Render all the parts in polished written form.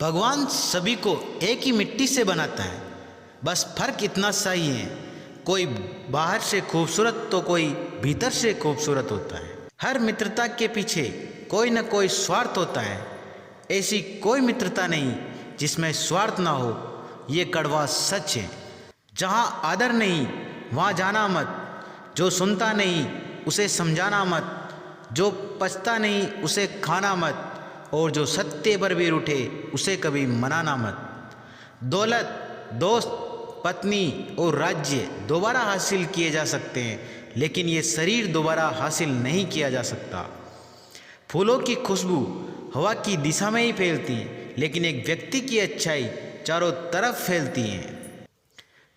भगवान सभी को एक ही मिट्टी से बनाता है, बस फर्क इतना सा ही है, कोई बाहर से खूबसूरत तो कोई भीतर से खूबसूरत होता है। हर मित्रता के पीछे कोई न कोई स्वार्थ होता है। ऐसी कोई मित्रता नहीं जिसमें स्वार्थ ना हो, ये कड़वा सच है। जहाँ आदर नहीं वहाँ जाना मत, जो सुनता नहीं उसे समझाना मत, जो पचता नहीं उसे खाना मत, और जो सत्य पर भी रूठे उसे कभी मनाना मत। दौलत, दोस्त, पत्नी और राज्य दोबारा हासिल किए जा सकते हैं, लेकिन ये शरीर दोबारा हासिल नहीं किया जा सकता। फूलों की खुशबू हवा की दिशा में ही फैलती है, लेकिन एक व्यक्ति की अच्छाई चारों तरफ फैलती है।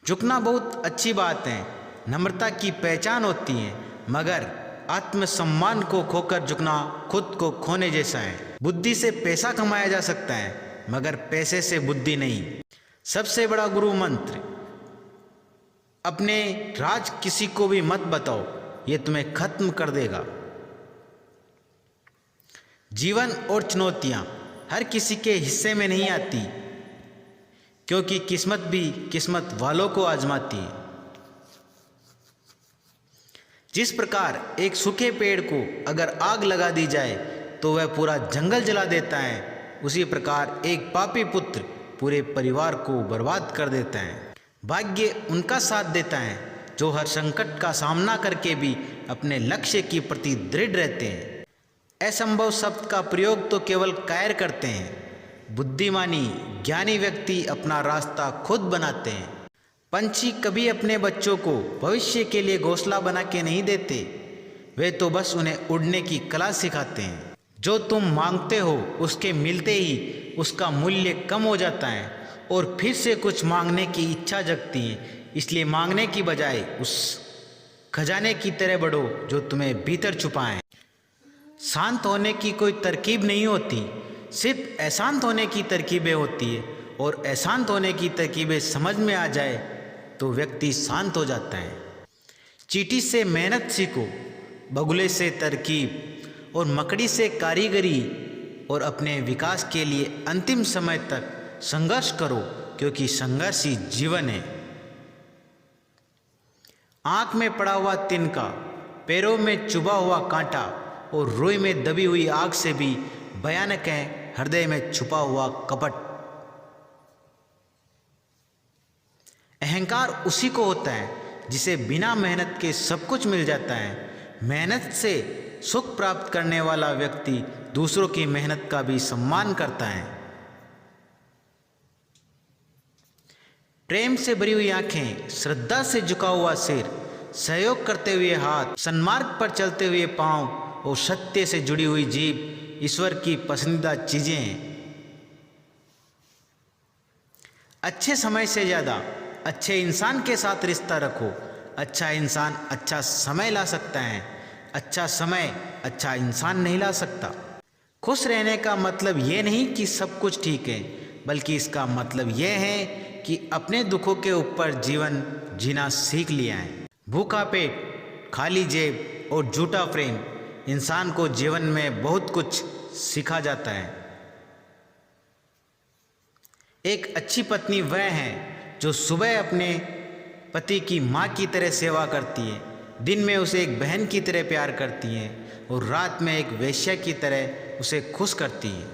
झुकना बहुत अच्छी बात है, नम्रता की पहचान होती है, मगर आत्मसम्मान को खोकर झुकना खुद को खोने जैसा है। बुद्धि से पैसा कमाया जा सकता है, मगर पैसे से बुद्धि नहीं। सबसे बड़ा गुरु मंत्र, अपने राज किसी को भी मत बताओ, ये तुम्हें खत्म कर देगा। जीवन और चुनौतियां हर किसी के हिस्से में नहीं आती, क्योंकि किस्मत भी किस्मत वालों को आजमाती है। जिस प्रकार एक सूखे पेड़ को अगर आग लगा दी जाए तो वह पूरा जंगल जला देता है, उसी प्रकार एक पापी पुत्र पूरे परिवार को बर्बाद कर देता है। भाग्य उनका साथ देता है जो हर संकट का सामना करके भी अपने लक्ष्य के प्रति दृढ़ रहते हैं। असंभव शब्द का प्रयोग तो केवल कायर करते हैं। बुद्धिमानी ज्ञानी व्यक्ति अपना रास्ता खुद बनाते हैं। पंछी कभी अपने बच्चों को भविष्य के लिए घोंसला बना के नहीं देते, वे तो बस उन्हें उड़ने की कला सिखाते हैं। जो तुम मांगते हो उसके मिलते ही उसका मूल्य कम हो जाता है और फिर से कुछ मांगने की इच्छा जगती है। इसलिए मांगने की बजाय उस खजाने की तरह बढ़ो जो तुम्हें भीतर छुपा है। शांत होने की कोई तरकीब नहीं होती, सिर्फ अशांत होने की तरकीबें होती है, और अशांत होने की तरकीबें समझ में आ जाए तो व्यक्ति शांत हो जाता है। चींटी से मेहनत सीखो, बगुले से तरकीब और मकड़ी से कारीगरी, और अपने विकास के लिए अंतिम समय तक संघर्ष करो, क्योंकि संघर्ष ही जीवन है। आंख में पड़ा हुआ तिनका, पैरों में चुभा हुआ कांटा और रुई में दबी हुई आग से भी भयानक है हृदय में छुपा हुआ कपट। अहंकार उसी को होता है जिसे बिना मेहनत के सब कुछ मिल जाता है। मेहनत से सुख प्राप्त करने वाला व्यक्ति दूसरों की मेहनत का भी सम्मान करता है। प्रेम से भरी हुई आंखें, श्रद्धा से झुका हुआ सिर, सहयोग करते हुए हाथ, सन्मार्ग पर चलते हुए पांव और सत्य से जुड़ी हुई जीभ ईश्वर की पसंदीदा चीजें हैं। अच्छे समय से ज़्यादा अच्छे इंसान के साथ रिश्ता रखो। अच्छा इंसान अच्छा समय ला सकता है, अच्छा समय अच्छा इंसान नहीं ला सकता। खुश रहने का मतलब ये नहीं कि सब कुछ ठीक है, बल्कि इसका मतलब यह है कि अपने दुखों के ऊपर जीवन जीना सीख लिया है। भूखा पेट, खाली जेब और झूठा प्रेम इंसान को जीवन में बहुत कुछ सिखा जाता है। एक अच्छी पत्नी वह है जो सुबह अपने पति की माँ की तरह सेवा करती है, दिन में उसे एक बहन की तरह प्यार करती है, और रात में एक वेश्या की तरह उसे खुश करती है।